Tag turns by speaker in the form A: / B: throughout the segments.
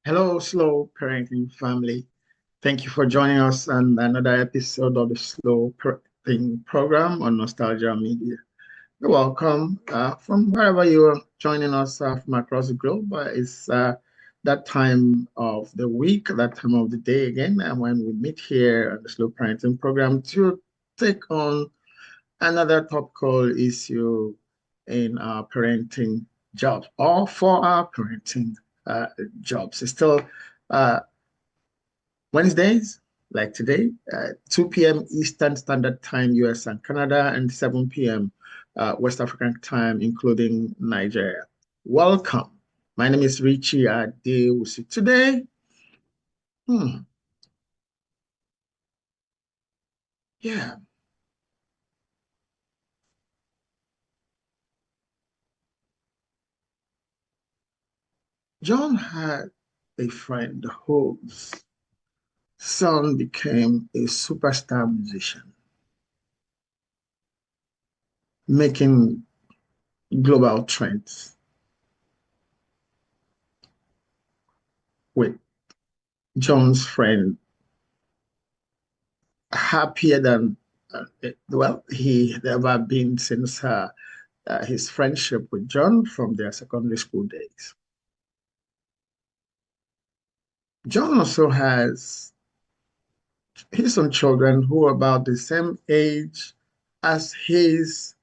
A: Hello, Slow Parenting family. Thank you for joining us on another episode of the Slow Parenting program on Nostalgia Media. You're welcome from wherever you're joining us from across the globe. It's that time of the week, that time of the day again, and when we meet here on the Slow Parenting program to take on another topical issue in our parenting jobs or for our parenting uh, jobs. It's still uh, Wednesdays, like today, 2 p.m. Eastern Standard Time, US and Canada, and 7 p.m. West African time, including Nigeria. Welcome. My name is Richie Adewusi. Today, hmm, yeah, John had a friend whose son became a superstar musician, making global trends with John's friend happier than well he had ever been since his friendship with John from their secondary school days. John also has his own children who are about the same age as his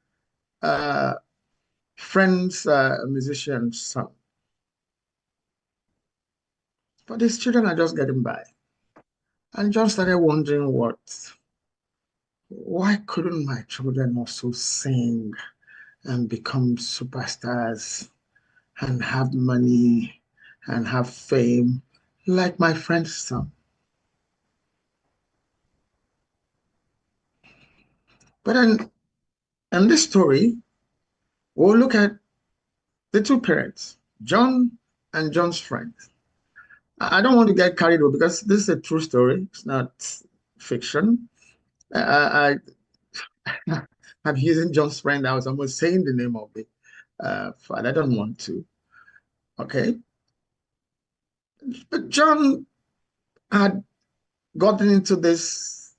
A: uh, friend's musician son. But his children are just getting by. And John started wondering why couldn't my children also sing and become superstars and have money and have fame like my friend's son? But then in this story, we'll look at the two parents, John and John's friend. I don't want to get carried away because this is a true story. It's not fiction. I'm using John's friend. I was almost saying the name of it, but I don't want to. Okay. But John had gotten into this,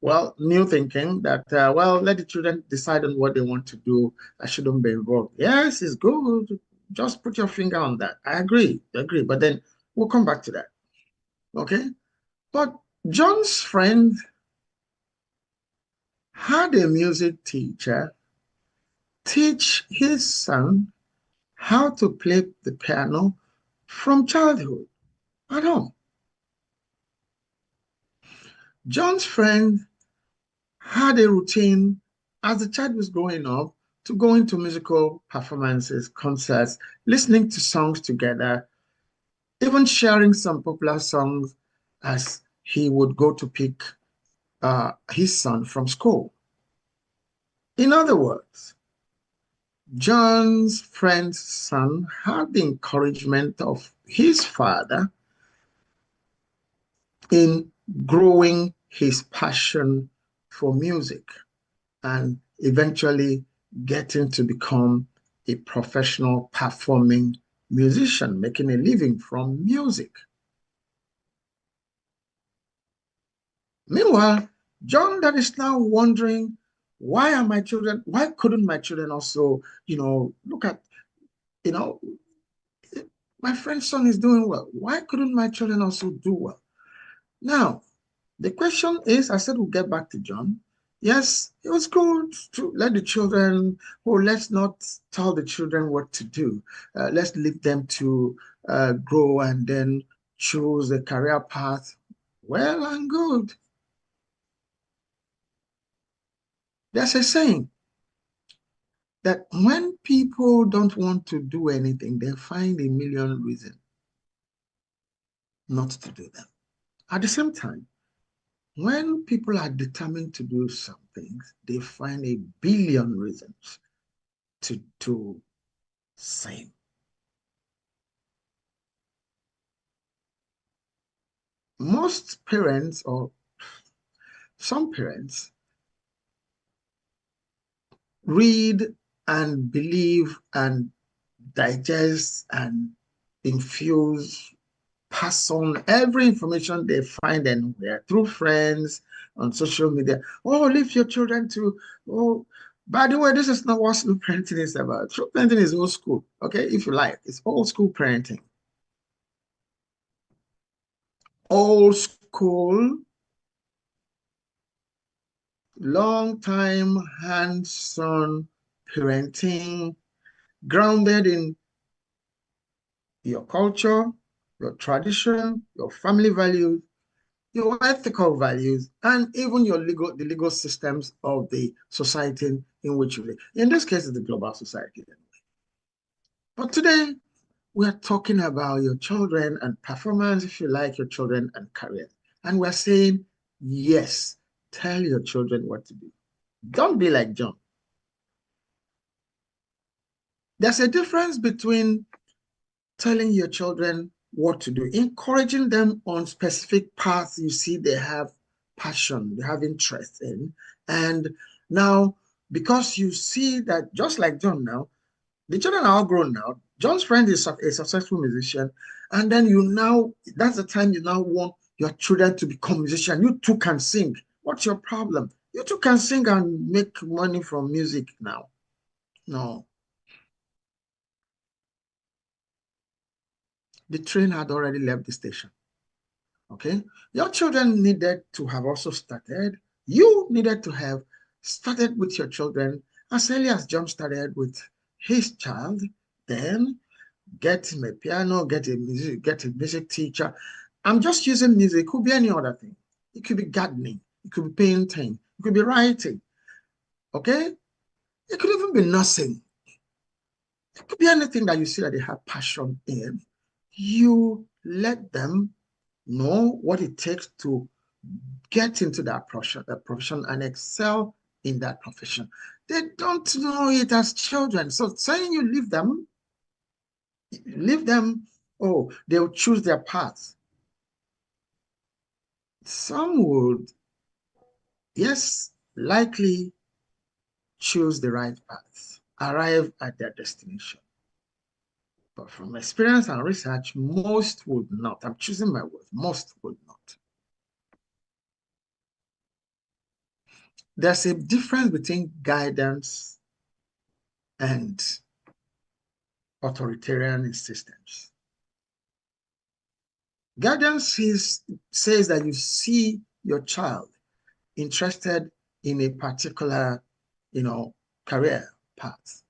A: well, new thinking that, well, let the children decide on what they want to do. I shouldn't be involved. Yes, it's good. Just put your finger on that. I agree. I agree. But then we'll come back to that. Okay. But John's friend had a music teacher teach his son how to play the piano from childhood at home. John's friend had a routine as the child was growing up to go into musical performances, concerts, listening to songs together, even sharing some popular songs as he would go to pick his son from school. In other words, John's friend's son had the encouragement of his father in growing his passion for music and eventually getting to become a professional performing musician, making a living from music. Meanwhile, John that is now wondering, why couldn't my children also, look at, you know, my friend's son is doing well. Why couldn't my children also do well? Now, the question is, I said we'll get back to John. Yes, it was good to let the children, or let's not tell the children what to do. Let's leave them to grow and then choose a career path. Well and good. There's a saying that when people don't want to do anything, they find a million reasons not to do them. At the same time, when people are determined to do something, they find a billion reasons to do same. Most parents, or some parents, read and believe and digest and infuse pass on every information they find anywhere through friends on social media. Oh, leave your children to, oh, by the way, this is not what slow parenting is about. Slow parenting is old school, okay? If you like, it's old school parenting. Old school, long time, hands-on parenting, grounded in your culture, your tradition, your family values, your ethical values, and even the legal systems of the society in which you live. In this case, it's the global society. But today, we are talking about your children and performance, if you like, your children and career. And we're saying, yes, tell your children what to do. Don't be like John. There's a difference between telling your children what to do, encouraging them on specific paths you see they have passion, they have interest in. And now, because you see that, just like John now, the children are all grown now. John's friend is a successful musician. And then that's the time you now want your children to become musicians. You too can sing. What's your problem? You too can sing and make money from music now. No. The train had already left the station. Okay? Your children needed to have also started. You needed to have started with your children as early as John started with his child. Then get him a piano, get a music teacher. I'm just using music. It could be any other thing. It could be gardening. It could be painting. It could be writing. Okay? It could even be nursing. It could be anything that you see that they have passion in. You let them know what it takes to get into that profession and excel in that profession. They don't know it as children. So saying you leave them, oh, they'll choose their path. Some would, yes, likely choose the right path, arrive at their destination. But from experience and research, most would not. I'm choosing my words, most would not. There's a difference between guidance and authoritarian systems. Guidance says that you see your child interested in a particular, career path.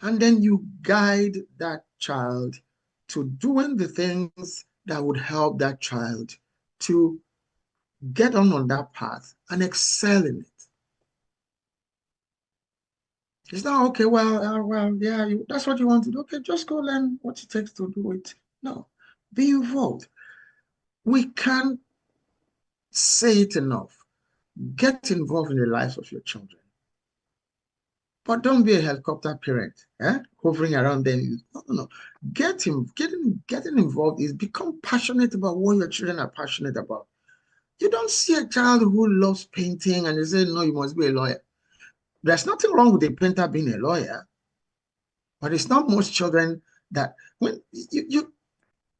A: And then you guide that child to doing the things that would help that child to get on that path and excel in it. It's not, okay, well, yeah, that's what you want to do. Okay, just go learn what it takes to do it. No, be involved. We can't say it enough. Get involved in the lives of your children. But don't be a helicopter parent, hovering around them. No. Getting involved is become passionate about what your children are passionate about. You don't see a child who loves painting and they say, no, you must be a lawyer. There's nothing wrong with a painter being a lawyer, but it's not most children that when you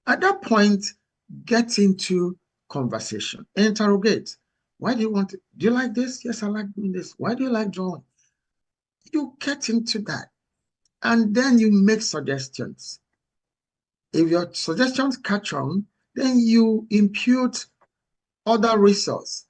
A: at that point get into conversation, interrogate. Why do you want to, do you like this? Yes, I like doing this. Why do you like drawing? You get into that and then you make suggestions. If your suggestions catch on, then you impute other resources,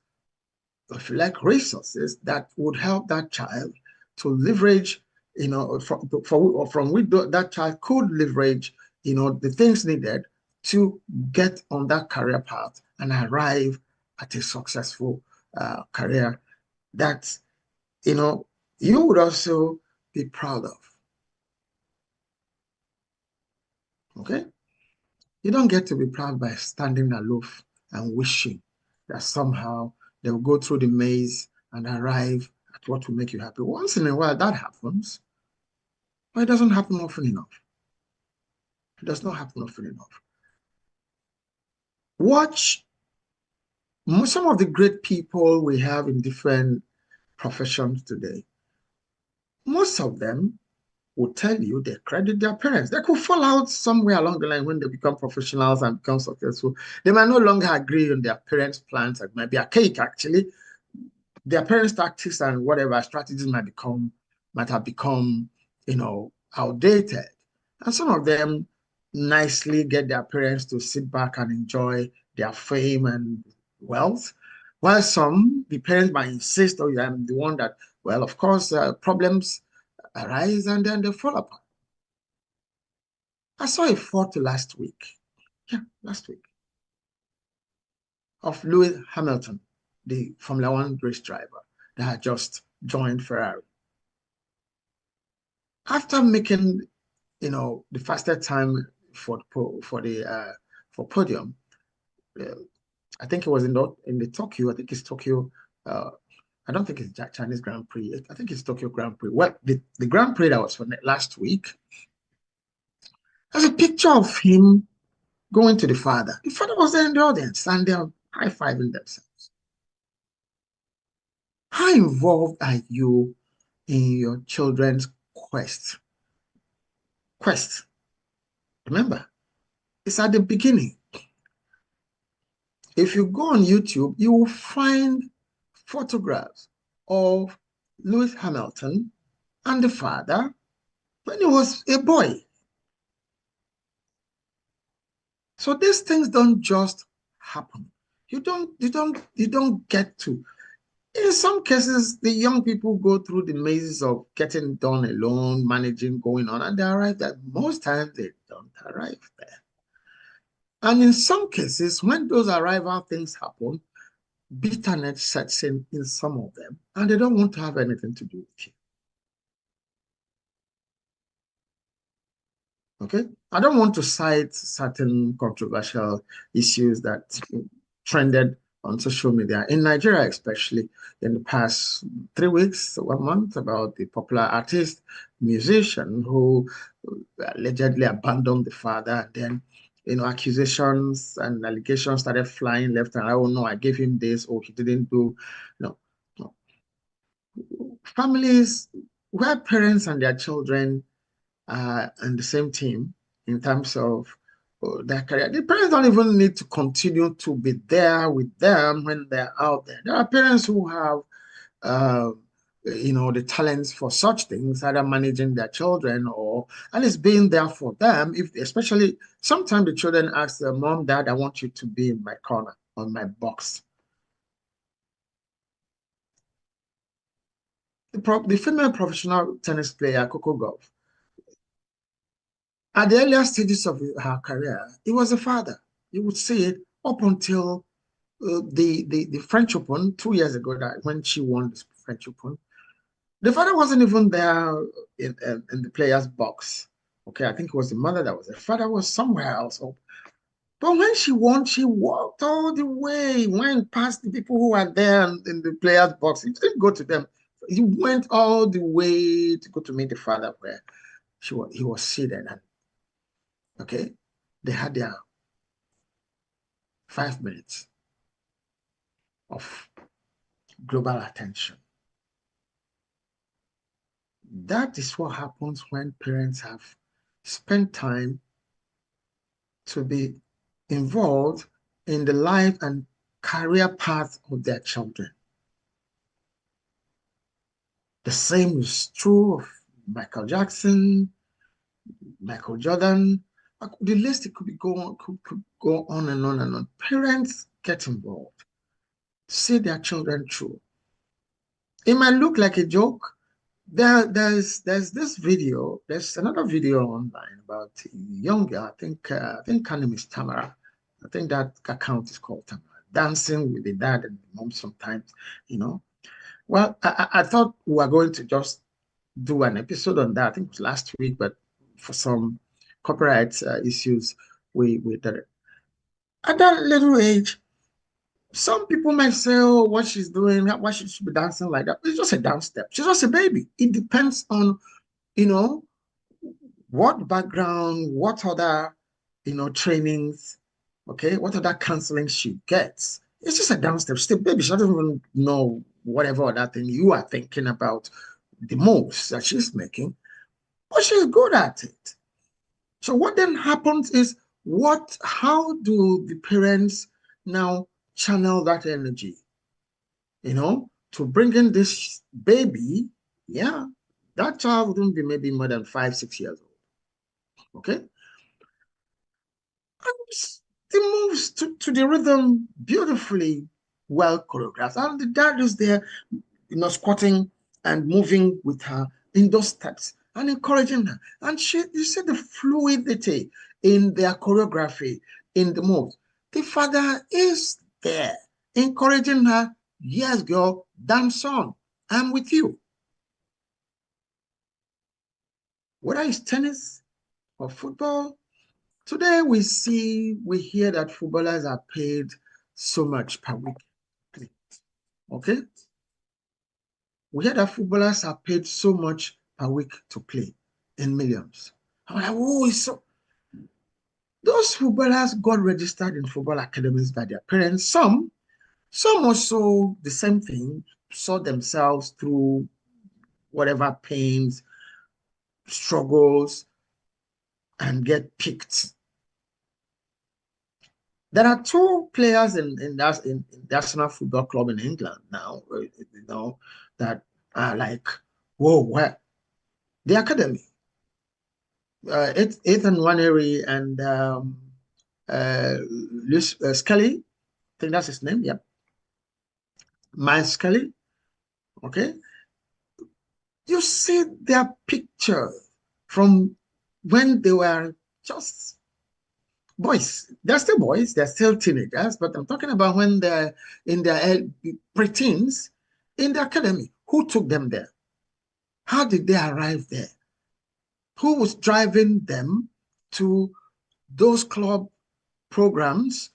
A: if you like, resources that would help that child to leverage, from which that child could leverage, the things needed to get on that career path and arrive at a successful career that, you would also be proud of. Okay? You don't get to be proud by standing aloof and wishing that somehow they'll go through the maze and arrive at what will make you happy. Once in a while, that happens, but it doesn't happen often enough. It does not happen often enough. Watch some of the great people we have in different professions today. Most of them will tell you they credit their parents. They could fall out somewhere along the line when they become professionals and become successful. They might no longer agree on their parents' plans. It might be archaic, actually. Their parents' tactics and whatever strategies might have become, outdated. And some of them nicely get their parents to sit back and enjoy their fame and wealth, while some, the parents might insist, oh, I'm the one that, well, of course, problems arise and then they fall apart. I saw a photo last week. Yeah, last week. Of Lewis Hamilton, the Formula One race driver that had just joined Ferrari. After making, the fastest time for podium, I think it was in the Tokyo. I think it's Tokyo. I don't think it's Chinese Grand Prix. I think it's Tokyo Grand Prix. Well, the Grand Prix that was for last week, there's a picture of him going to the father. The father was there in the audience, and they're high-fiving themselves. How involved are you in your children's quest? Remember, it's at the beginning. If you go on YouTube, you will find photographs of Lewis Hamilton and the father when he was a boy. So these things don't just happen. You don't get to. In some cases, the young people go through the mazes of getting done alone, managing, going on, and they arrive there. Most times they don't arrive there. And in some cases, when those arrival things happen, bitterness sets in some of them, and they don't want to have anything to do with you. Okay? I don't want to cite certain controversial issues that trended on social media, in Nigeria especially, in the past 3 weeks, 1 month, about the popular artist, musician who allegedly abandoned the father. And then, accusations and allegations started flying left and right. Oh, no, I gave him this. Oh, he didn't do. No, no. Families where parents and their children are in the same team in terms of their career. The parents don't even need to continue to be there with them when they're out there. There are parents who have, the talents for such things, either managing their children or at least being there for them. If especially sometimes the children ask their mom, dad, I want you to be in my corner on my box. The female professional tennis player, Coco Gauff, at the earlier stages of her career, it was the father. You would see it up until the French Open 2 years ago, that when she won the French Open. The father wasn't even there in the player's box. Okay, I think it was the mother that was there. The father was somewhere else. But when she won, she walked all the way, went past the people who were there in the player's box. He didn't go to them. He went all the way to go to meet the father where he was seated. And okay, they had their 5 minutes of global attention. That is what happens when parents have spent time to be involved in the life and career path of their children. The same is true of Michael Jackson, Michael Jordan. The list could go on and on and on. Parents get involved to see their children through. It might look like a joke. There's this video. There's another video online about a young girl. I think her name is Tamara. I think that account is called Tamara. Dancing with the dad and the mom sometimes, Well, I thought we were going to just do an episode on that. I think it was last week, but for some copyright issues, we did it. At that little age, some people might say, oh, what she's doing, why she should be dancing like that. It's just a dance step. She's just a baby. It depends on, what background, what other, trainings, okay, what other counseling she gets. It's just a dance step. She's a baby. She doesn't even know whatever other thing you are thinking about the moves that she's making. but she's good at it. So what then happens is, how do the parents now channel that energy, to bring in this baby? Yeah, that child wouldn't be maybe more than 5, 6 years old. Okay. The moves to the rhythm beautifully well choreographed. And the dad is there, squatting and moving with her in those steps and encouraging her. And you see the fluidity in their choreography, in the moves. The father is there encouraging her. Yes, girl, dance on. I'm with you. Whether it's tennis or football, today we hear that footballers are paid so much per week. Okay? We hear that footballers are paid so much per week to play in millions. I'm like, oh, it's so. Those footballers got registered in football academies by their parents. Some also the same thing, saw themselves through whatever pains, struggles, and get picked. There are two players in the National Football Club in England now, that are like, whoa, where? The academy. Ethan Waneri and Scully, I think that's his name, yeah. Miles Scully, okay? You see their picture from when they were just boys. They're still boys, they're still teenagers, but I'm talking about when they're in their pre-teens in the academy. Who took them there? How did they arrive there? Who was driving them to those club programs?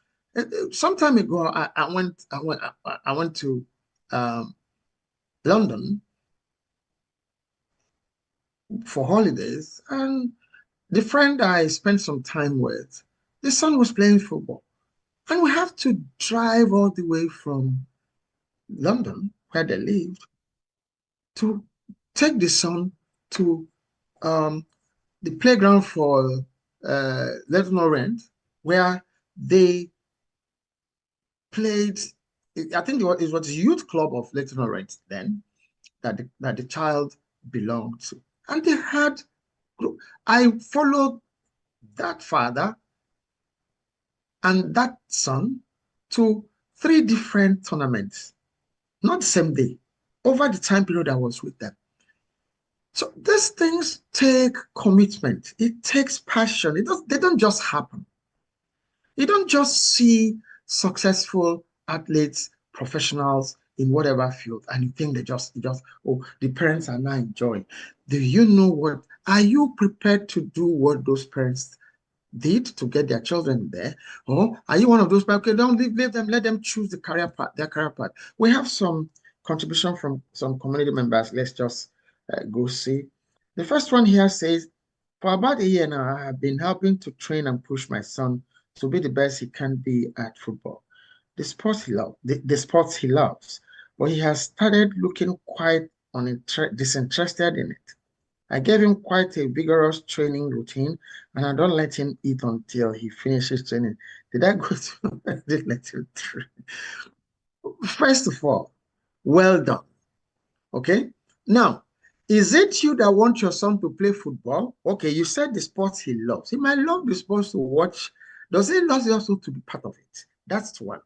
A: Some time ago, I went to London for holidays, and the friend I spent some time with, the son was playing football, and we have to drive all the way from London, where they lived, to take the son to the playground for Leighton Orient, where they played. I think it was the youth club of Leighton Orient then that the child belonged to, and they had. I followed that father and that son to 3 different tournaments, not the same day, over the time period I was with them. So these things take commitment. It takes passion. They don't just happen. You don't just see successful athletes, professionals in whatever field, and you think oh, the parents are now enjoying. Do you know what? Are you prepared to do what those parents did to get their children there? Or are you one of those people? Okay, don't leave them, let them choose their career path. We have some contribution from some community members. Let's just go see. The first one here says, for about a year now, I have been helping to train and push my son to be the best he can be at football. The sports he loves, but he has started looking quite disinterested in it. I gave him quite a vigorous training routine, and I don't let him eat until he finishes training. Did I go to? I didn't let him train. First of all, well done. Okay. Now, is it you that want your son to play football? Okay, you said the sports he loves. He might love the sports to watch. Does he love also to be part of it? That's one.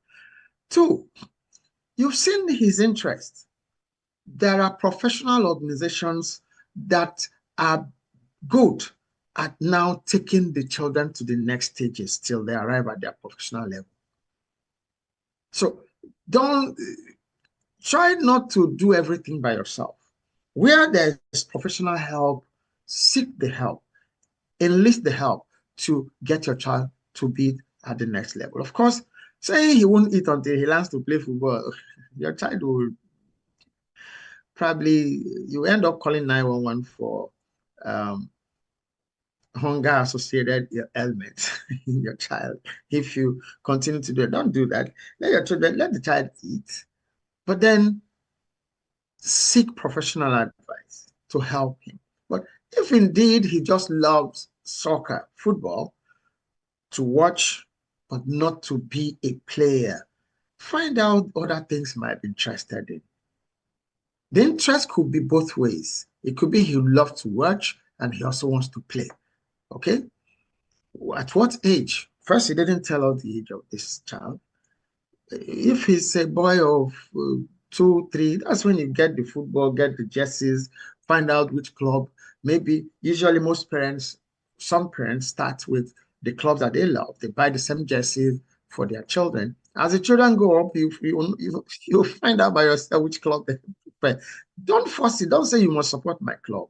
A: Two, you've seen his interest. There are professional organizations that are good at now taking the children to the next stages till they arrive at their professional level. So don't try not to do everything by yourself. Where there's professional help, seek the help, enlist the help to get your child to be at the next level. Of course, saying he won't eat until he learns to play football, your child will probably, you end up calling 911 for hunger associated ailments in your child. If you continue to do it, don't do that. Let the child eat, but then seek professional advice to help him. But If indeed he just loves soccer, football, to watch, but not to be a player, find out other things might be interested in. The interest could be both ways. It could be he loves to watch and he also wants to play. Okay? At what age? First, he didn't tell us the age of this child. If he's a boy of 2, 3, that's when you get the football, get the jerseys, find out which club. Maybe usually some parents start with the clubs that they love. They buy the same jerseys for their children. As the children grow up, you find out by yourself which club they prefer. Don't force it. Don't say you must support my club.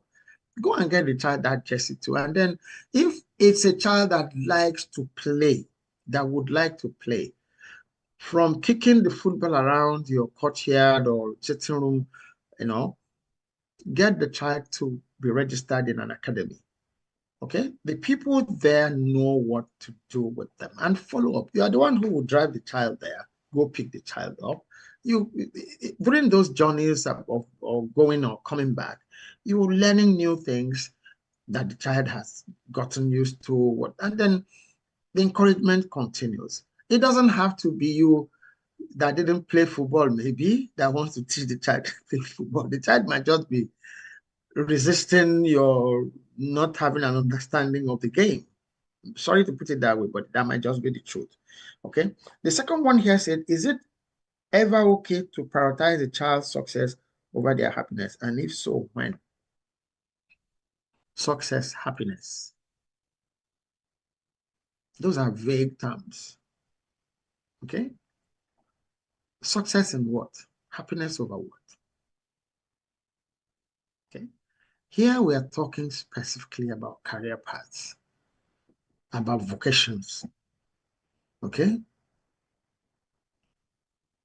A: Go and get the child that jersey too. And then if it's a child that likes to play, that would like to play, from kicking the football around your courtyard or sitting room, you know, get the child to be registered in an academy. Okay? The people there know what to do with them and follow up. You are the one who will drive the child there, go pick the child up. You during those journeys of going or coming back, you're learning new things that the child has gotten used to, and then the encouragement continues. It doesn't have to be you that didn't play football, maybe, that wants to teach the child to play football. The child might just be resisting your not having an understanding of the game. Sorry to put it that way, but that might just be the truth. Okay. The second one here said, is it ever okay to prioritize a child's success over their happiness? And if so, when? Success, happiness. Those are vague terms. Okay. Success in what? Happiness over what? Okay. Here we are talking specifically about career paths, about vocations. Okay.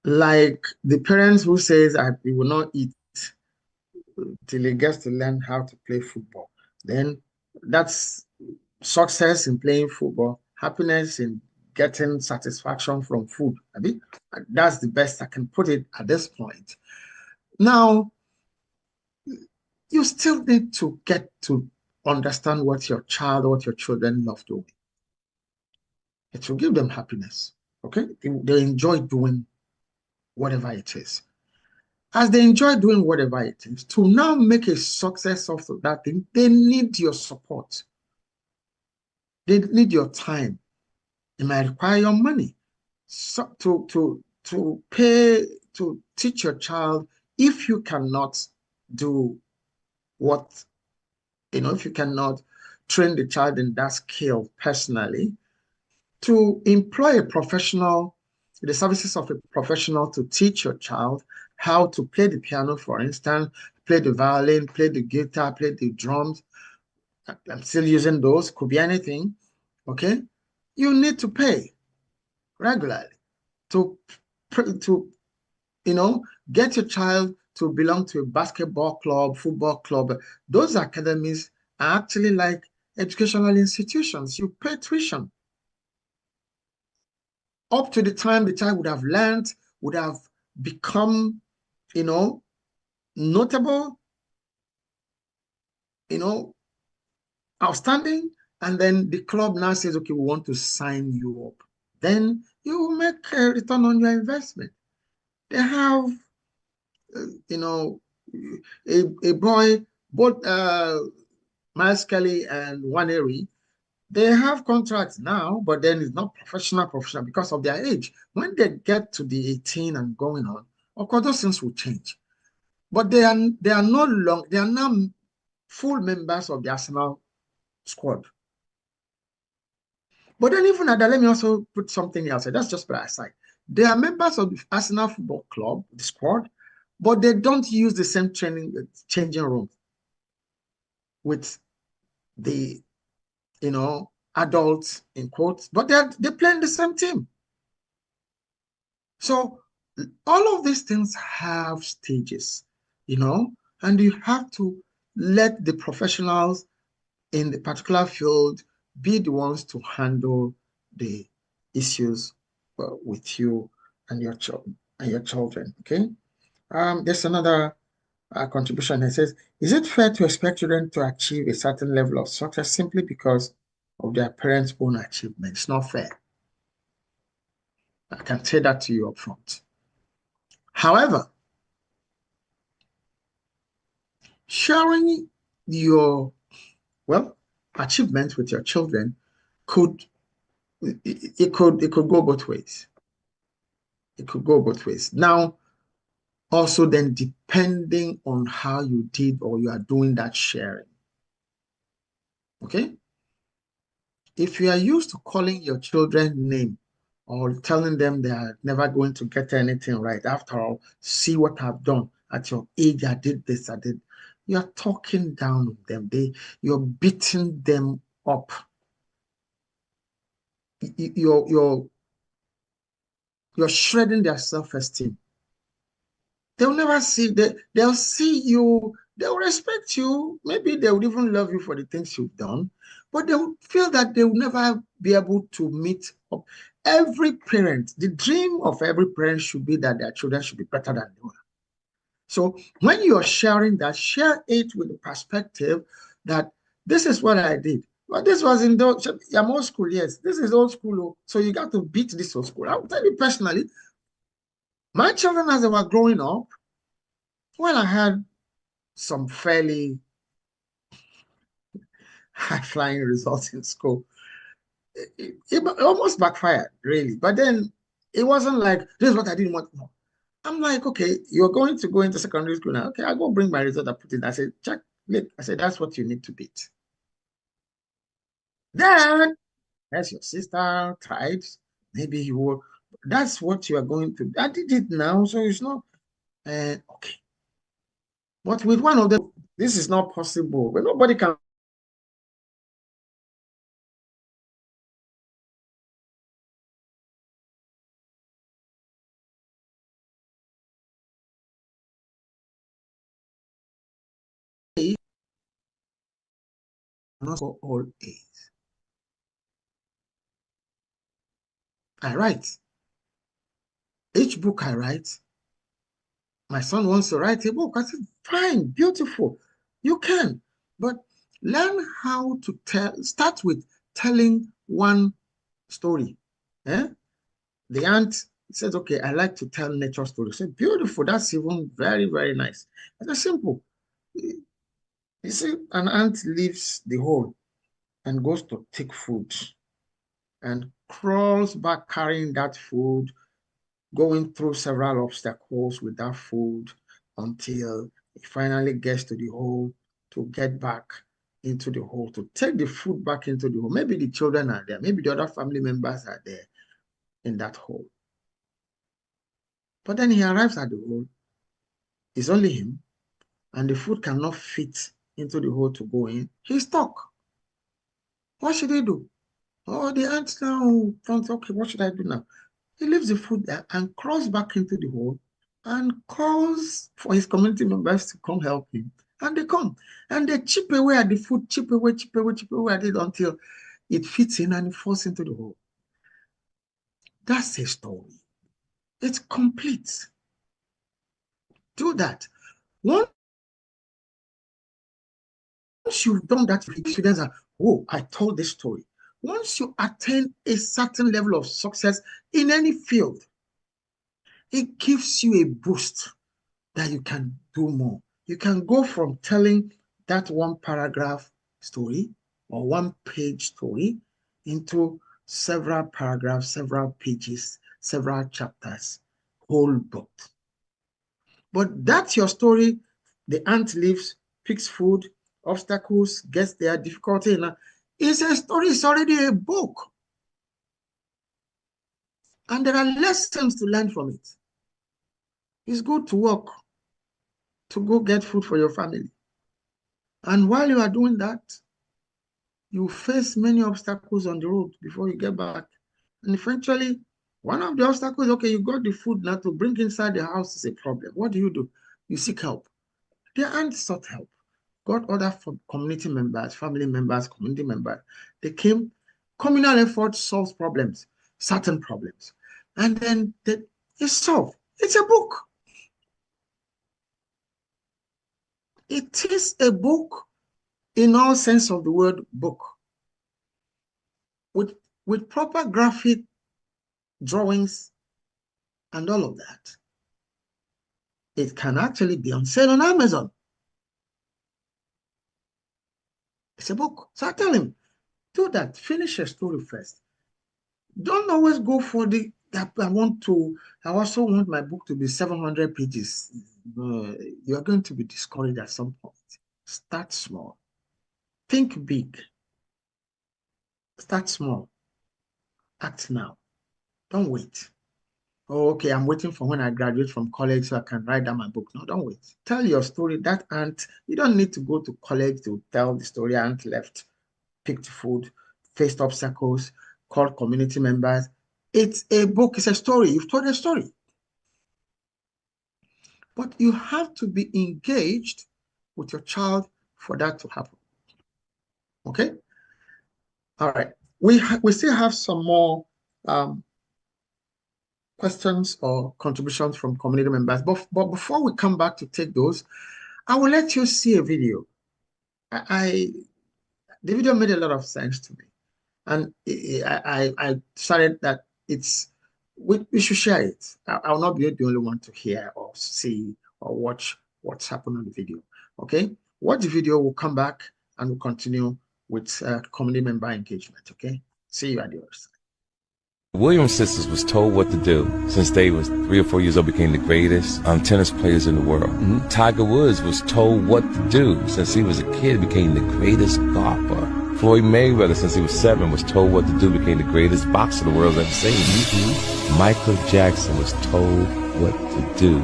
A: Like the parents who says, he will not eat till he gets to learn how to play football. Then that's success in playing football, happiness in getting satisfaction from food. I mean, that's the best I can put it at this point. Now, you still need to get to understand what your child or what your children love doing. It will give them happiness. Okay? They enjoy doing whatever it is. As they enjoy doing whatever it is, to now make a success of that thing, they need your support. They need your time. It might require your money. So to pay, to teach your child, if you cannot do what, if you cannot train the child in that skill personally, to employ a professional, the services of a professional to teach your child how to play the piano, for instance, play the violin, play the guitar, play the drums. I'm still using those, could be anything, okay? You need to pay regularly to, to get your child to belong to a basketball club, football club. Those academies are actually like educational institutions. You pay tuition up to the time the child would have learned, would have become, notable, outstanding, and then the club now says, okay, we want to sign you up. Then you will make a return on your investment. They have, a boy, both Miles Kelly and Waneri, they have contracts now, but then it's not professional because of their age. When they get to the 18 and going on, of course, those things will change. But they are now full members of the Arsenal squad. But then even at that, let me also put something else. That's just by aside. They are members of the Arsenal Football Club, the squad, but they don't use the same changing room with the adults in quotes, but they play in the same team. So all of these things have stages, and you have to let the professionals in the particular field be the ones to handle the issues with you and your children. Okay. There's another contribution. It says, is it fair to expect children to achieve a certain level of success simply because of their parents' own achievements? It's not fair. I can say that to you up front. However, sharing your, well, achievements with your children could, it could go both ways. It could go both ways. Now, also then depending on how you did or you are doing that sharing. Okay? If you are used to calling your children name or telling them they are never going to get anything right, after all, see what I've done at your age, I did this, I did. You're talking down on them. You're beating them up. You're shredding their self-esteem. They'll never see that. They'll see you. They'll respect you. Maybe they would even love you for the things you've done, but they'll feel that they will never be able to meet up. Every parent, the dream of every parent should be that their children should be better than they are. So when you're sharing that, share it with the perspective that this is what I did. But this was in the old school, yes. This is old school. So you got to beat this old school. I'll tell you personally, my children, as they were growing up, well, I had some fairly high-flying results in school. It almost backfired, really. But then it wasn't like, this is what I didn't want. No. I'm like, okay, you're going to go into secondary school now. Okay, I'll go bring my result. I put it. I said, check, look. I said, that's what you need to beat. Then, as your sister tried, maybe you will. That's what you are going to. I did it now, so it's not. Okay. But with one of them, this is not possible. But nobody can. Not for all A's. I write. Each book I write, my son wants to write a book. I said, fine, beautiful. You can. But learn how to start with telling one story. Eh? The ant says, okay, I like to tell nature stories. I said, beautiful. That's even very, very nice. It's simple. You see, an ant leaves the hole and goes to take food and crawls back carrying that food, going through several obstacles with that food until he finally gets to the hole to get back into the hole, to take the food back into the hole. Maybe the children are there. Maybe the other family members are there in that hole. But then he arrives at the hole. It's only him, and the food cannot fit into the hole to go in. He's stuck. What should he do? Oh, the ant now front. Okay, what should I do now? He leaves the food there and crawls back into the hole and calls for his community members to come help him. And they come. And they chip away at the food, chip away, chip away, chip away at it until it fits in and it falls into the hole. That's a story. It's complete. Do that. Once you've done that, students are, oh, I told this story. Once you attain a certain level of success in any field, it gives you a boost that you can do more. You can go from telling that one paragraph story or one page story into several paragraphs, several pages, several chapters, whole book. But that's your story. The ant lives, picks food, obstacles, gets there, difficulty. It's a story, it's already a book. And there are lessons to learn from it. It's good to work, to go get food for your family. And while you are doing that, you face many obstacles on the road before you get back. And eventually, one of the obstacles, okay, you got the food now to bring inside the house is a problem. What do? You seek help. The ant sought help. Got other community members, family members, community members. They came. Communal effort solves problems, certain problems. And then it's solved. It's a book. It is a book in all sense of the word book, with proper graphic drawings and all of that. It can actually be on sale on Amazon. It's a book. So I tell him, do that. Finish your story first. Don't always go for the, I also want my book to be 700 pages. You're going to be discouraged at some point. Start small. Think big. Start small. Act now. Don't wait. Oh, okay, I'm waiting for when I graduate from college so I can write down my book. No, don't wait. Tell your story. That aunt, you don't need to go to college to tell the story. Aunt left, picked food, faced obstacles, called community members. It's a book. It's a story. You've told a story. But you have to be engaged with your child for that to happen. Okay? All right. We still have some more questions or contributions from community members. But before we come back to take those, I will let you see a video. The video made a lot of sense to me. And I decided that we should share it. I will not be the only one to hear or see or watch what's happened on the video. Okay? Watch the video, we'll come back and we'll continue with community member engagement. Okay? See you at the other side.
B: Williams sisters was told what to do since they was 3 or 4 years old, became the greatest tennis players in the world. Tiger Woods was told what to do since he was a kid, became the greatest golfer. Floyd Mayweather, since he was 7, was told what to do, became the greatest boxer the world's ever seen. Michael Jackson was told what to do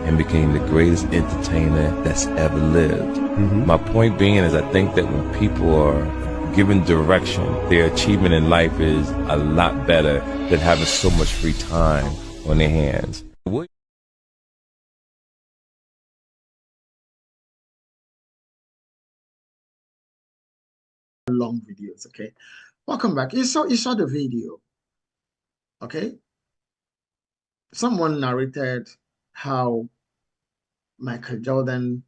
B: and became the greatest entertainer that's ever lived. My point being is I think that when people are given direction, their achievement in life is a lot better than having so much free time on their hands.
A: Long videos, okay? Welcome back. You saw the video, okay? Someone narrated how Michael Jordan,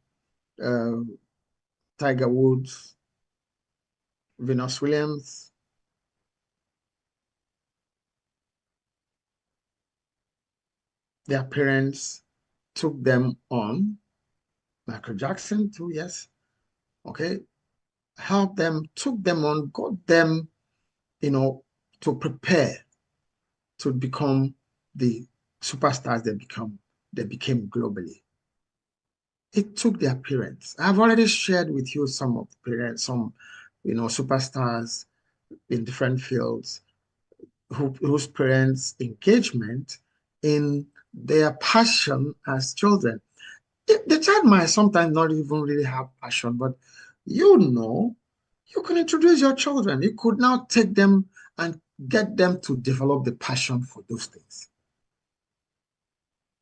A: Tiger Woods, Venus Williams, their parents took them on. Michael Jackson too, yes. Okay. Helped them, took them on, got them, to prepare to become the superstars they became globally. It took their parents. I've already shared with you some of the parents, some, superstars in different fields whose parents' engagement in their passion as children. The child might sometimes not even really have passion, but you can introduce your children. You could now take them and get them to develop the passion for those things.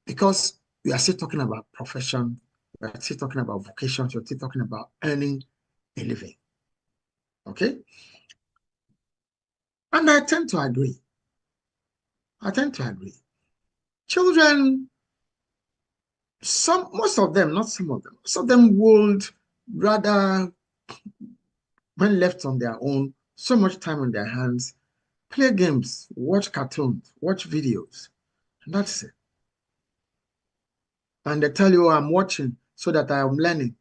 A: Because we are still talking about profession, we are still talking about vocations, we're still talking about earning a living. Okay? And I tend to agree. Children, most of them, not some of them, most of them would rather, when left on their own, so much time on their hands, play games, watch cartoons, watch videos, and that's it. And they tell you, I'm watching so that I am learning.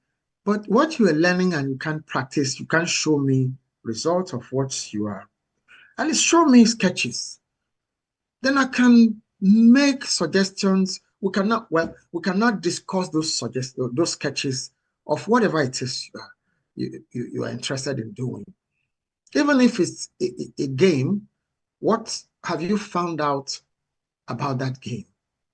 A: But what you are learning and you can't practice, you can't show me results of what you are. At least show me sketches. Then I can make suggestions. We cannot discuss those sketches of whatever it is you are interested in doing. Even if it's a game, what have you found out about that game?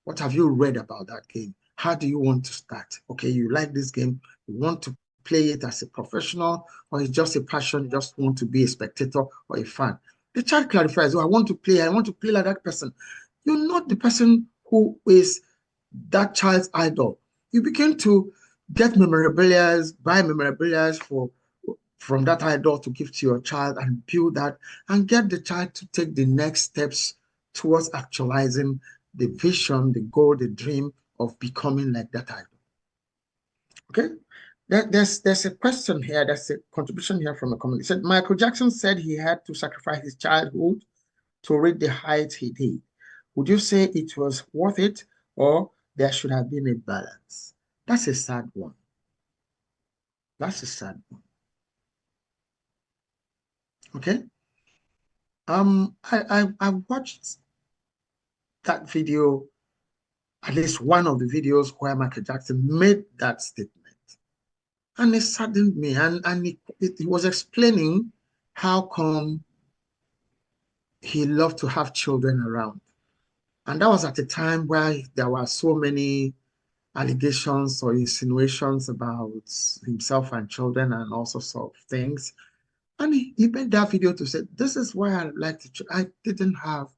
A: What have you read about that game? How do you want to start? Okay, you like this game, you want to play it as a professional, or it's just a passion, you just want to be a spectator or a fan. The child clarifies, I want to play like that person. You're not the person who is that child's idol. You begin to get memorabilia, buy memorabilia from that idol to give to your child and build that and get the child to take the next steps towards actualizing the vision, the goal, the dream of becoming like that idol. Okay? There's a question here. There's a contribution here from a comment. It said Michael Jackson said he had to sacrifice his childhood to reach the height he did. Would you say it was worth it, or there should have been a balance? That's a sad one. That's a sad one. Okay. I watched that video, at least one of the videos where Michael Jackson made that statement. And it saddened me. And he was explaining how come he loved to have children around. And that was at a time where there were so many allegations or insinuations about himself and children and all sorts of things. And he made that video to say, this is why I like to, I didn't have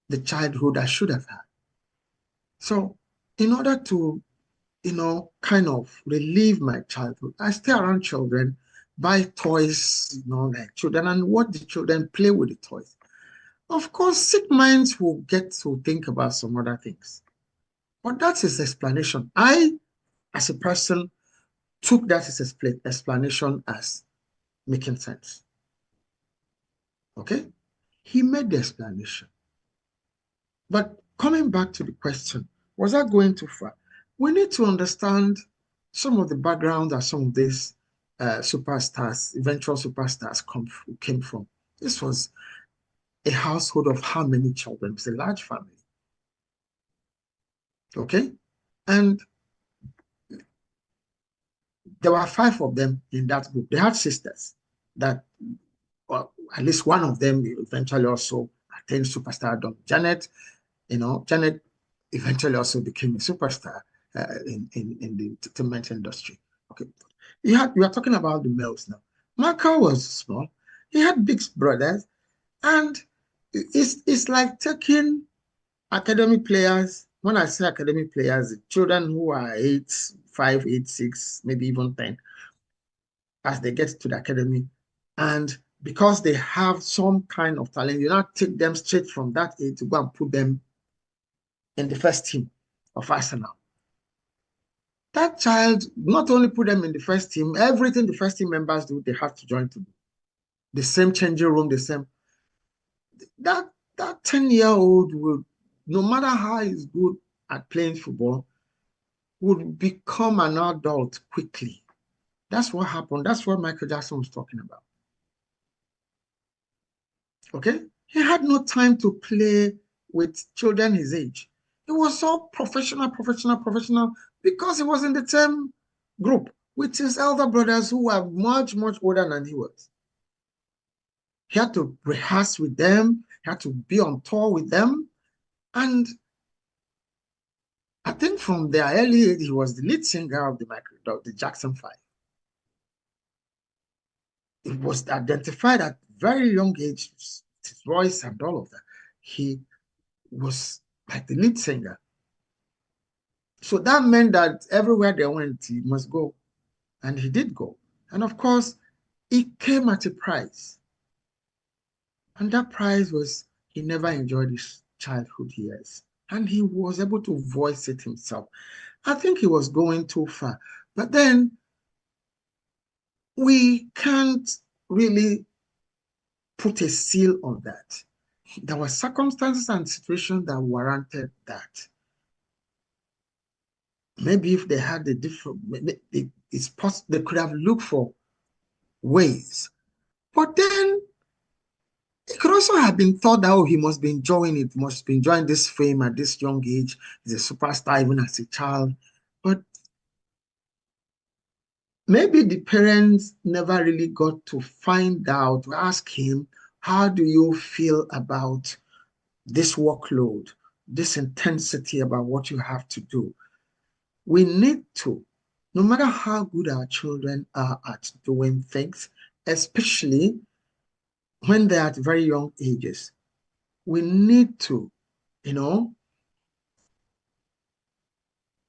A: the childhood I should have had. So in order to, kind of relieve my childhood, I stay around children, buy toys, like children, and watch the children play with the toys. Of course, sick minds will get to think about some other things. But that's his explanation. I, as a person, took that as explanation as making sense. Okay? He made the explanation. But coming back to the question, was that going too far? We need to understand some of the background that some of these superstars, eventual superstars came from. This was a household of how many children? It was a large family. Okay? And there were 5 of them in that group. They had sisters that, well, at least one of them eventually also attained superstardom. Janet eventually also became a superstar in the entertainment industry. Okay. We are talking about the males now. Michael was small. He had big brothers. And it's like taking academic players. When I say academic players, children who are 8, 5, 8, 6, maybe even 10, as they get to the academy. And because they have some kind of talent, you not take them straight from that age to go and put them in the first team of Arsenal. That child, not only put them in the first team, everything the first team members do, they have to join to do. The same changing room, the same. That 10-year-old will, no matter how he's good at playing football, would become an adult quickly. That's what happened. That's what Michael Jackson was talking about. Okay? He had no time to play with children his age. He was so professional, because he was in the same group with his elder brothers who were much, much older than he was. He had to rehearse with them. He had to be on tour with them. And I think from their early age, he was the lead singer of the Jackson 5. It was identified at very young age, his voice and all of that. He was like the lead singer. So that meant that everywhere they went, he must go. And he did go. And of course, it came at a price. And that price was he never enjoyed his childhood years. And he was able to voice it himself. I think he was going too far. But then we can't really put a seal on that. There were circumstances and situations that warranted that. Maybe if they had a different, it's possible they could have looked for ways. But then it could also have been thought that, oh, he must be enjoying it, must be enjoying this fame at this young age. He's a superstar even as a child. But maybe the parents never really got to find out, to ask him, how do you feel about this workload, this intensity about what you have to do? We need to, no matter how good our children are at doing things, especially when they're at very young ages, we need to,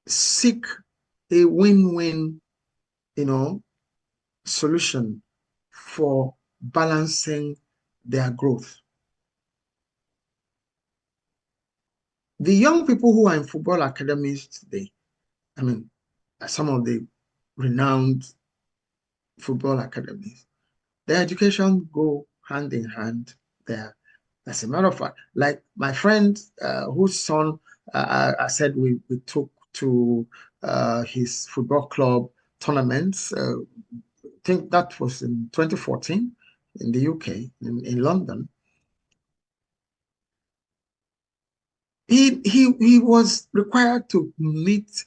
A: seek a win-win, solution for balancing their growth. The young people who are in football academies today, I mean, some of the renowned football academies. Their education go hand in hand there. As a matter of fact, like my friend whose son I said we took to his football club tournaments. I think that was in 2014 in the UK, in London. He was required to meet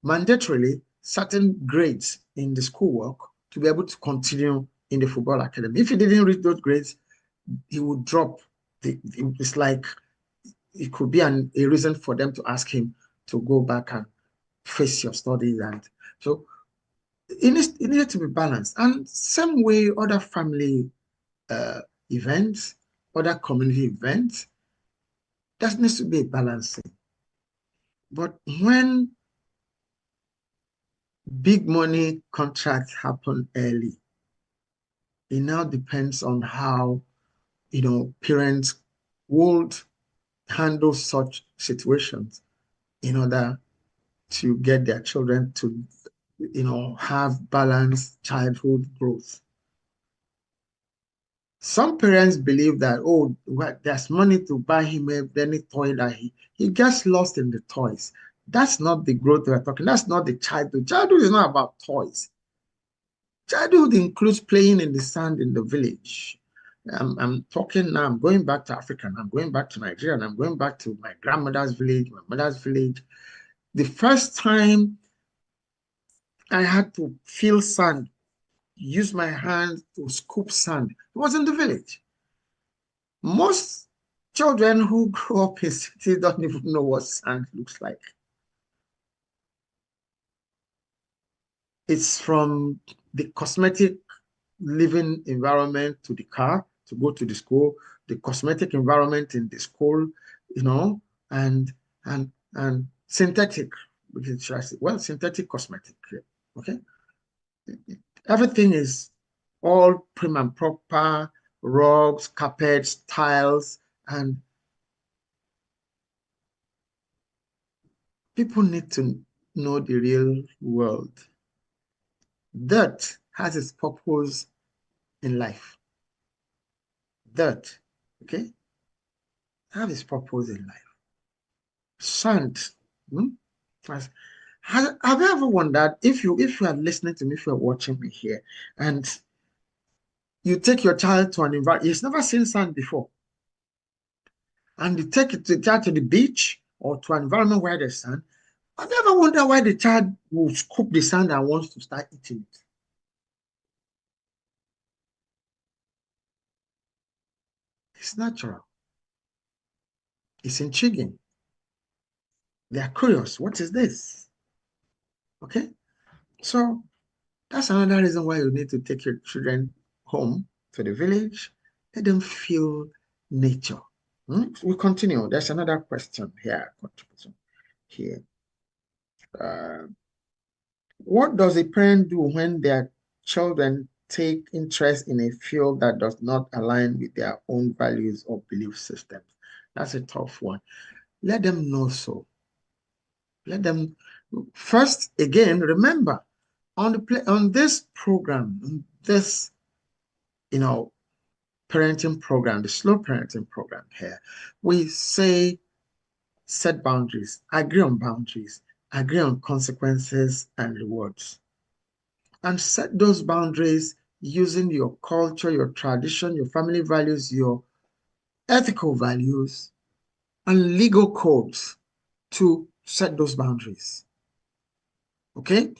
A: mandatorily certain grades in the schoolwork to be able to continue in the football academy. If he didn't reach those grades, he would drop. It's like it could be a reason for them to ask him to go back and face your studies. And so it needed to be balanced. And same way other family events, other community events, there needs to be a balancing. But when big money contracts happen early, it now depends on how parents would handle such situations in order to get their children to have balanced childhood growth. Some parents believe that, oh, well, there's money to buy him any toy that he gets lost in the toys. That's not the growth we're talking. That's not the childhood. Childhood is not about toys. Childhood includes playing in the sand in the village. I'm talking now, I'm going back to Africa, and I'm going back to Nigeria, and I'm going back to my grandmother's village, my mother's village. The first time I had to feel sand, use my hand to scoop sand, it was in the village. Most children who grow up in cities don't even know what sand looks like. It's from the cosmetic living environment to the car to go to the school, the cosmetic environment in the school, and synthetic, synthetic cosmetic, okay? Everything is all prim and proper, rugs, carpets, tiles, and people need to know the real world. Dirt has its purpose in life. Dirt, okay, have its purpose in life. Sand. Have you ever wondered if you are listening to me, if you're watching me here, and you take your child to an environment, he's never seen sand before, and you take the child to the beach or to an environment where there's sand, have you ever wondered why the child will scoop the sand and wants to start eating it? It's natural. It's intriguing. They are curious. What is this? Okay? So that's another reason why you need to take your children home to the village. Let them feel nature. We continue. There's another question here. Here. What does a parent do when their children take interest in a field that does not align with their own values or belief systems? That's a tough one. Let them know so. Let them first, again, remember on this program, this parenting program, the slow parenting program here, we say set boundaries, agree on boundaries, agree on consequences and rewards. And set those boundaries using your culture, your tradition, your family values, your ethical values, and legal codes to set those boundaries. Okay?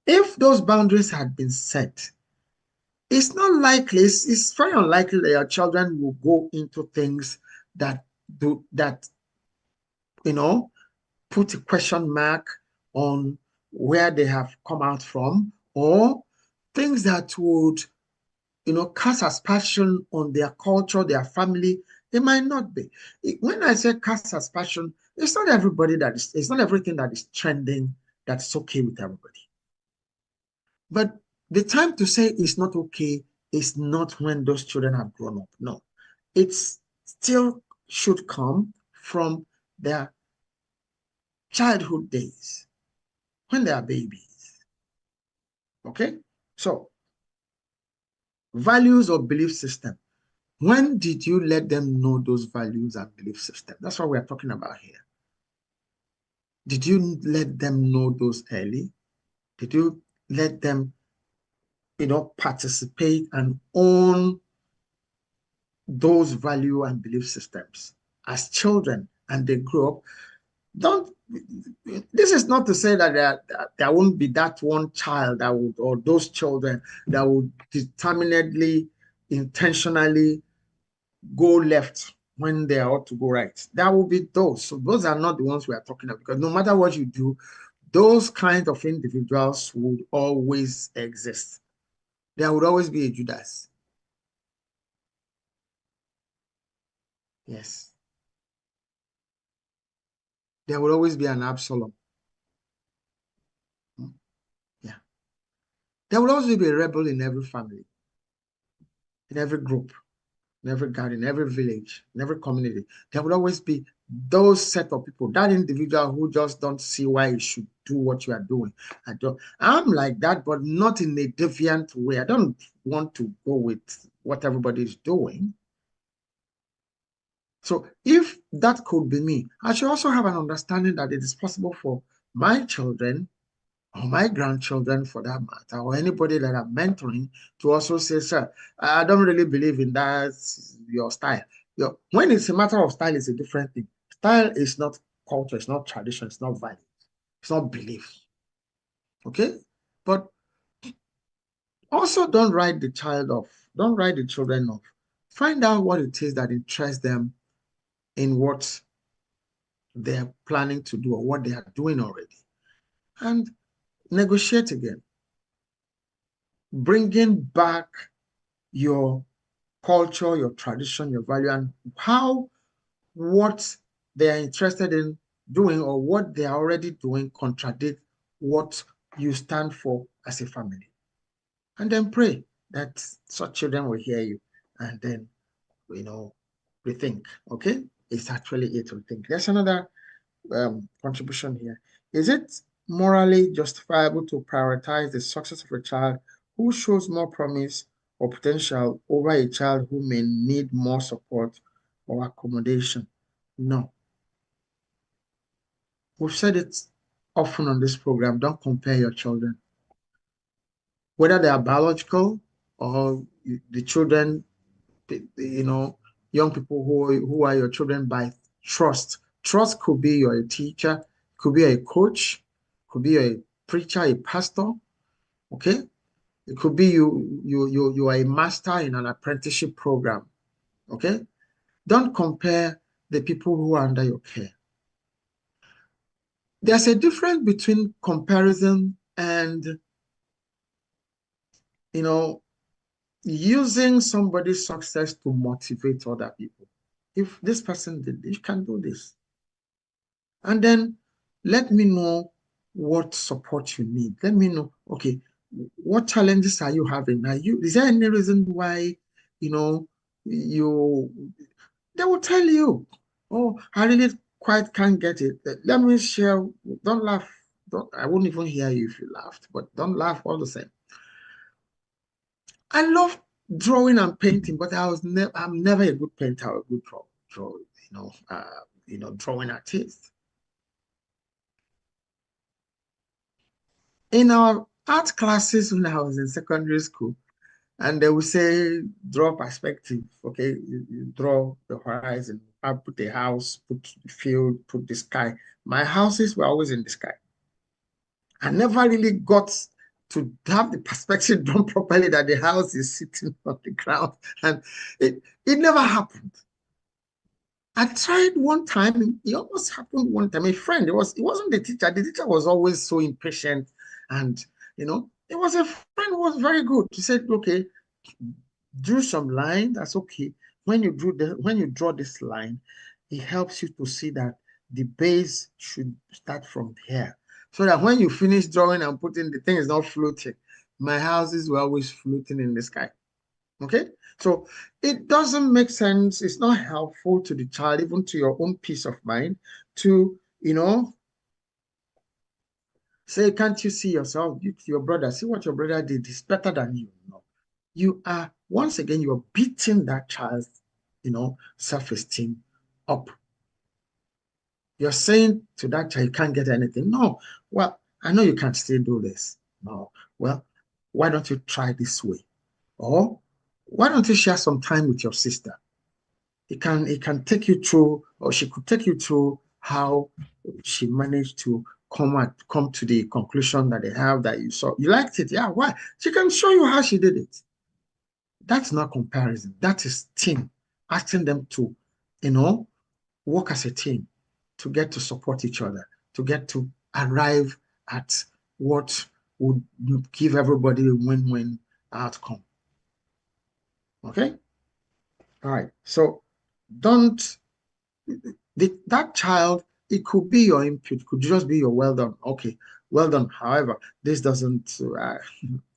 A: If those boundaries had been set, it's not likely, it's very unlikely that your children will go into things that put a question mark on where they have come out from, or things that would, cast aspersion on their culture, their family. It might not be. When I say cast aspersion, it's not everything that is trending that's okay with everybody. But the time to say it's not okay is not when those children have grown up. No, it still should come from their childhood days when they are babies. Okay? So, values or belief system. When did you let them know those values and belief system? That's what we're talking about here. Did you let them know those early? Did you let them, participate and own those value and belief systems as children and they grow up? Don't This is not to say that there won't be that one child that would, or those children that would determinedly, intentionally go left when they ought to go right. That will be those. So those are not the ones we are talking about, because no matter what you do, those kinds of individuals would always exist. There would always be a Judas. Yes. There would always be an Absalom. Yeah. There will always be a rebel in every family, in every group, in every garden, in every village, in every community. There will always be those set of people, that individual who just don't see why you should do what you are doing. I'm like that, but not in a deviant way. I don't want to go with what everybody is doing. So if that could be me, I should also have an understanding that it is possible for my children or my grandchildren, for that matter, or anybody that I'm mentoring, to also say, sir, I don't really believe in that, your style. When it's a matter of style, it's a different thing. Style is not culture, it's not tradition, it's not value, it's not belief. Okay? But also don't write the child off, don't write the children off. Find out what it is that interests them in what they're planning to do or what they are doing already. And negotiate again. Bringing back your culture, your tradition, your value, and how what they are interested in doing or what they are already doing contradict what you stand for as a family. And then pray that such children will hear you and then, rethink. Okay? It's actually it to think. There's another contribution here. Is it morally justifiable to prioritize the success of a child who shows more promise or potential over a child who may need more support or accommodation? No. We've said it often on this program. Don't compare your children, whether they are biological or the children, young people who are your children by trust. Trust could be you're a teacher, could be a coach, could be a preacher, a pastor. Okay, it could be you are a master in an apprenticeship program. Okay, don't compare the people who are under your care. There's a difference between comparison and using somebody's success to motivate other people. If this person did this, you can do this. And then let me know what support you need. Let me know, okay, what challenges are you having? Is there any reason why, you they will tell you, oh, I really quite can't get it. Let me share. Don't laugh. I wouldn't even hear you if you laughed, but don't laugh all the same. I love drawing and painting, but I'm never a good painter or a good drawing artist. In our art classes when I was in secondary school, and they would say, draw perspective, okay? You draw the horizon. I put a house, put the field, put the sky. My houses were always in the sky. I never really got to have the perspective drawn properly that the house is sitting on the ground. And it never happened. I tried one time. It almost happened one time. A friend, it wasn't the teacher. The teacher was always so impatient. And, it was a friend who was very good. He said, okay, drew some line. That's okay. When you draw this line, it helps you to see that the base should start from here, so that when you finish drawing and putting, the thing is not floating. My houses were always floating in the sky. Okay, so it doesn't make sense. It's not helpful to the child, even to your own peace of mind, to Say, can't you see yourself? Your brother, see what your brother did. He's better than you. No. You are, once again, you are beating that child's, self-esteem up. You're saying to that child, you can't get anything. No. Well, I know you can't still do this. No. Well, why don't you try this way? Or why don't you share some time with your sister? It can take you through, or she could take you through how she managed to come to the conclusion that they have that you saw. You liked it. Yeah, why? She can show you how she did it. That's not comparison. That is team. Asking them to, work as a team to get to support each other, to get to arrive at what would give everybody a win-win outcome. Okay? All right. So don't, that child, it could be your input, could just be your well done. Okay, well done. However, this doesn't,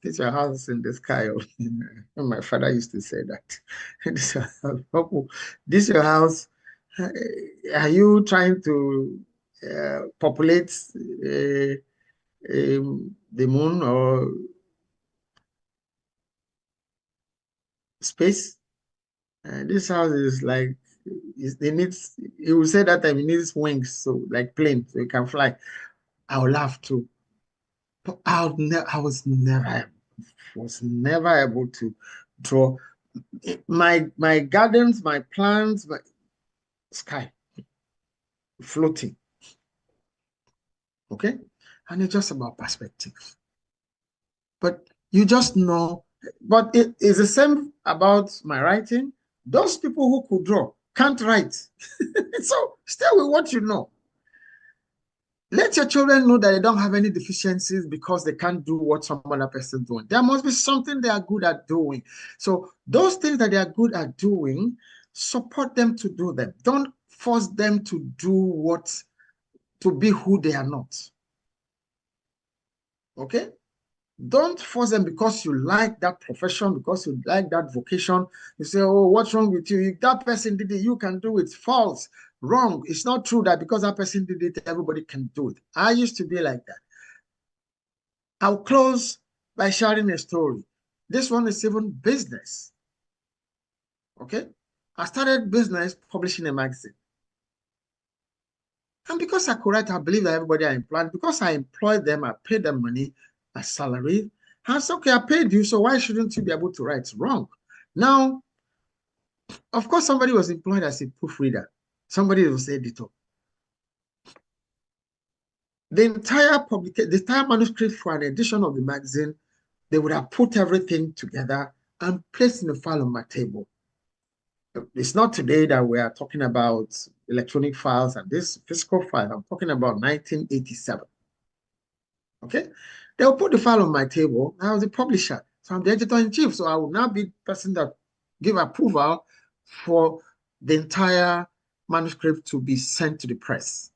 A: this your house in the sky. My father used to say that. This your house. Are you trying to populate the moon or space? This house is like, it needs, he will say that time it needs wings, so like plane, so it can fly. I'll laugh too. But I was never able to draw my gardens, my plants, my sky floating. Okay? And it's just about perspective. But you just know, but it is the same about my writing. Those people who could draw can't write. So stay with what you know. Let your children know that they don't have any deficiencies because they can't do what some other person is doing. There must be something they are good at doing. So those things that they are good at doing, support them to do them. Don't force them to do to be who they are not. Okay? Don't force them because you like that profession, because you like that vocation. You say, oh, what's wrong with you? If that person did it, you can do it. False. Wrong. It's not true that because that person did it, everybody can do it. I used to be like that. I'll close by sharing a story. This one is even business. Okay? I started business publishing a magazine. And because I could write, I believe that everybody I employed, because I employed them, I paid them money, a salary. I said, okay, I paid you, so why shouldn't you be able to write? Wrong. Now, of course, somebody was employed as a proofreader. Somebody was editor. The entire manuscript for an edition of the magazine, they would have put everything together and placed in a file on my table. It's not today that we are talking about electronic files and this physical file. I'm talking about 1987. Okay? They'll put the file on my table. I was the publisher, so I'm the editor-in-chief. So I will now be the person that give approval for the entire manuscript to be sent to the press.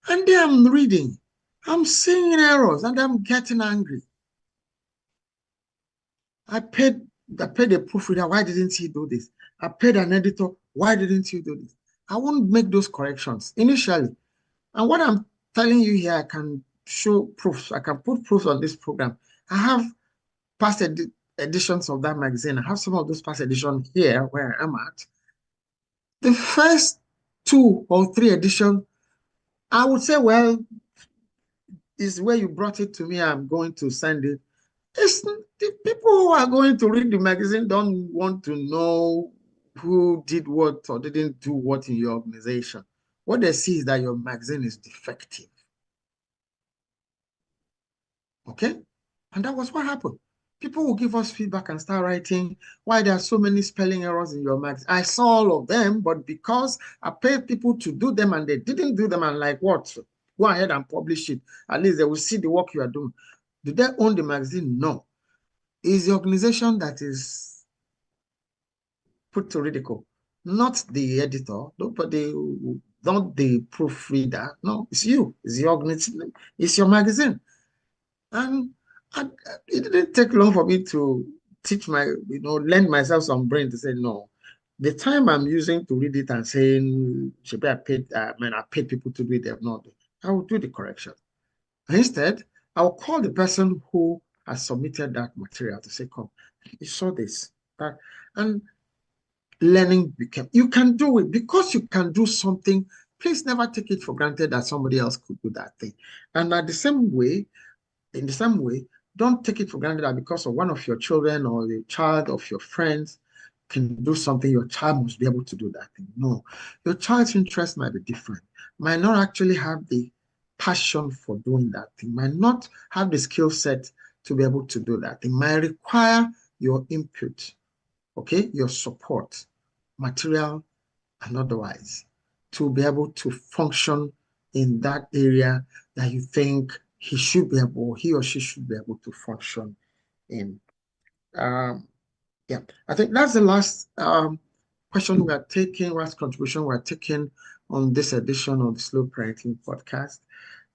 A: And then I'm reading. I'm seeing errors and I'm getting angry. I paid a proofreader. Why didn't he do this? I paid an editor. Why didn't you do this? I won't make those corrections initially. And what I'm telling you here, I can show proofs. I can put proofs on this program. I have past editions of that magazine. I have some of those past editions here where I'm at. The first 2 or 3 editions, I would say, well, is where you brought it to me. I'm going to send it. It's the people who are going to read the magazine don't want to know who did what or didn't do what in your organization. What they see is that your magazine is defective. Okay? And that was what happened. People will give us feedback and start writing why there are so many spelling errors in your magazine. I saw all of them, but because I paid people to do them and they didn't do them, I'm like, what? Go ahead and publish it. At least they will see the work you are doing. Do they own the magazine? No. Is the organization that is put to ridicule, not the editor, not the proofreader. No, it's you. It's the organization. It's your magazine. And it didn't take long for me to teach lend myself some brain to say, no, the time I'm using to read it and saying, should I paid people to do it, they've not, I will do the correction. Instead, I'll call the person who has submitted that material to say, come, you saw this, that, and learning became, you can do it because you can do something. Please never take it for granted that somebody else could do that thing. And in the same way, don't take it for granted that because of one of your children or the child of your friends can do something, your child must be able to do that thing. No, your child's interest might be different, might not actually have the passion for doing that thing, might not have the skill set to be able to do that thing, might require your input, okay, your support, material and otherwise, to be able to function in that area that you think he or she should be able to function in. Yeah, I think that's the last question we are taking, last contribution we are taking on this edition of the Slow Parenting Podcast.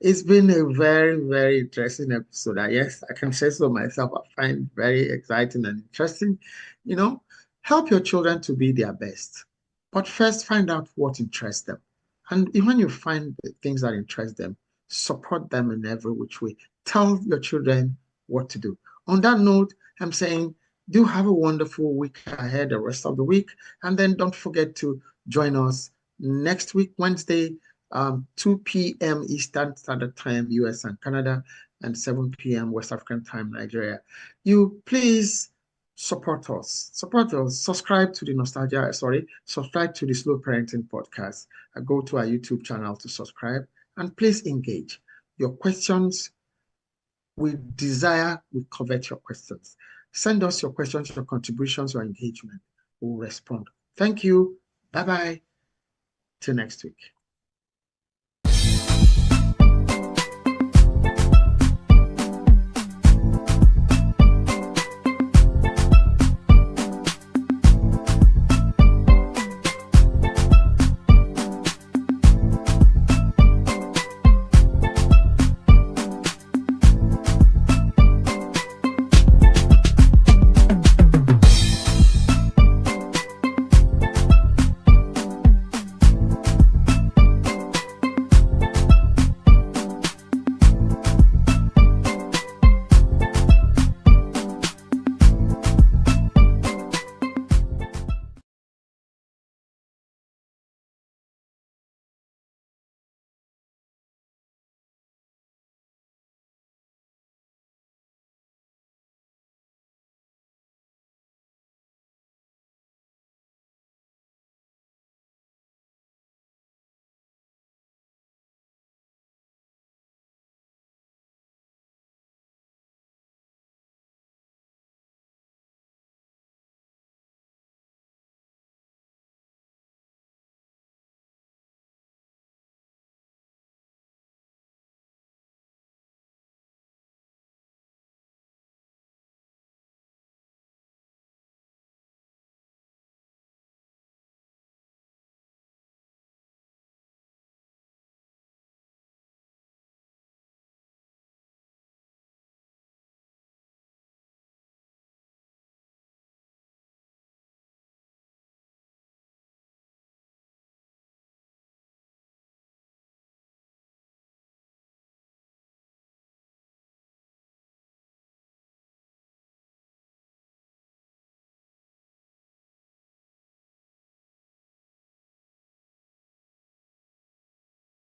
A: It's been a very, very interesting episode. Yes, I can say so myself. I find it very exciting and interesting. You know, help your children to be their best. But first, find out what interests them. And when you find the things that interest them, support them in every which way. Tell your children what to do. On that note, I'm saying do have a wonderful week ahead, the rest of the week. And then don't forget to join us next week, Wednesday, 2 p.m. Eastern Standard Time, US and Canada, and 7 p.m. West African Time, Nigeria. You please support us. Support us. Subscribe to subscribe to the Slow Parenting Podcast. Go to our YouTube channel to subscribe and please engage. Your questions, we covet your questions. Send us your questions, your contributions, your engagement. We'll respond. Thank you. Bye-bye. Till next week.